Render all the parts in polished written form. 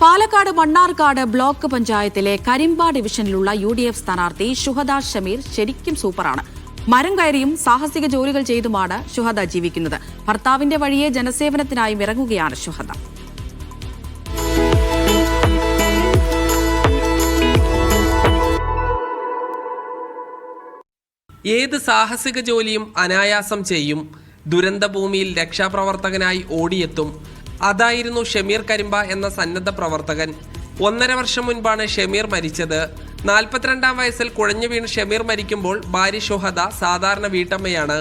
Palakkad Mannarkkad block പഞ്ചായത്തിലെ Karimba ഡിവിഷനിലുള്ള UDF സ്ഥാനാർത്ഥി ഷുഹദ ഷമീർ ശരിക്കും സൂപ്പറാണ്. മരം കയറിയും സാഹസിക ജോലികൾ ചെയ്തുമാണ് ഷുഹദ ജീവിക്കുന്നത്. ഭർത്താവിന്റെ വഴിയെ ജനസേവനത്തിനായും ഇറങ്ങുകയാണ് ഷുഹദ. ഏത് സാഹസിക ജോലിയും അനായാസം ചെയ്യും. ദുരന്തഭൂമിയിൽ രക്ഷാപ്രവർത്തകനായി ഓടിയെത്തും. അതായിരുന്നു ഷമീർ കരിമ്പ എന്ന സന്നദ്ധ പ്രവർത്തകൻ. 1.5 വർഷം മുൻപാണ് ഷമീർ മരിച്ചത്. 42-ാം വയസ്സിൽ കുഴഞ്ഞു വീണ് ഷമീർ മരിക്കുമ്പോൾ ഭാര്യ ഷുഹദ സാധാരണ വീട്ടമ്മയാണ്.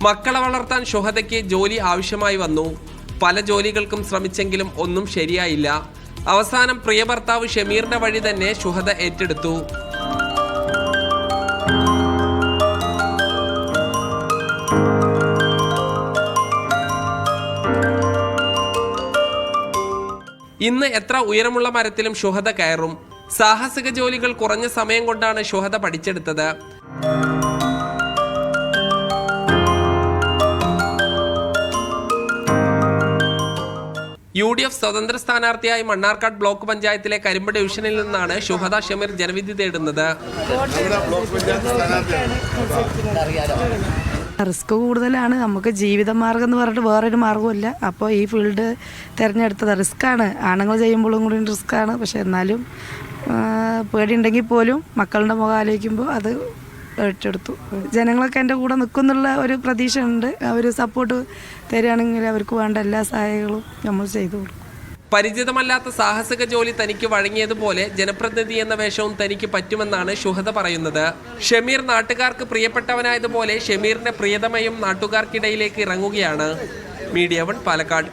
മക്കളെ വളർത്താൻ ഷുഹദയ്ക്ക് ജോലി ആവശ്യമായി വന്നു. പല ജോലികൾക്കും ശ്രമിച്ചെങ്കിലും ഒന്നും ശരിയായില്ല. അവസാനം പ്രിയ ഭർത്താവ് ഷമീറിന്റെ വഴി തന്നെ ഷുഹദ ഏറ്റെടുത്തു. ഇന്ന് എത്ര ഉയരമുള്ള മരത്തിലും ഷുഹദ കയറും. സാഹസിക ജോലികൾ കുറഞ്ഞ സമയം കൊണ്ടാണ് ഷുഹദ പഠിച്ചെടുത്തത്. UDF സ്വതന്ത്ര സ്ഥാനാർത്ഥിയായി മണ്ണാർക്കാട് ബ്ലോക്ക് പഞ്ചായത്തിലെ കരിമ്പ ഡിവിഷനിൽ നിന്നാണ് ഷുഹദ ഷമീർ ജനവിധി തേടുന്നത്. റിസ്ക് കൂടുതലാണ്. നമുക്ക് ജീവിതമാർഗം എന്ന് പറഞ്ഞിട്ട് വേറൊരു മാർഗ്ഗമില്ല. അപ്പോൾ ഈ ഫീൽഡ് തിരഞ്ഞെടുത്തത് റിസ്ക്കാണ്. ആണുങ്ങൾ ചെയ്യുമ്പോഴും കൂടി റിസ്ക്കാണ്. പക്ഷെ എന്നാലും പേടിയുണ്ടെങ്കിൽ പോലും മക്കളുടെ മുഖം ആലോചിക്കുമ്പോൾ അത് ഏറ്റെടുത്തു. ജനങ്ങളൊക്കെ എൻ്റെ കൂടെ നിൽക്കുന്നുള്ള ഒരു പ്രതീക്ഷ ഉണ്ട്. അവർ സപ്പോർട്ട് തരികയാണെങ്കിൽ അവർക്ക് വേണ്ട എല്ലാ സഹായങ്ങളും നമ്മൾ ചെയ്തു കൊടുക്കും. പരിചിതമല്ലാത്ത സാഹസിക ജോലി തനിക്ക് വഴങ്ങിയതുപോലെ ജനപ്രതിനിധി എന്ന വേഷവും തനിക്ക് പറ്റുമെന്നാണ് ഷുഹദ പറയുന്നത്. ഷമീർ നാട്ടുകാർക്ക് പ്രിയപ്പെട്ടവനായതുപോലെ ഷമീറിന്റെ പ്രിയതമയും നാട്ടുകാർക്കിടയിലേക്ക് ഇറങ്ങുകയാണ്. മീഡിയ 1 പാലക്കാട്.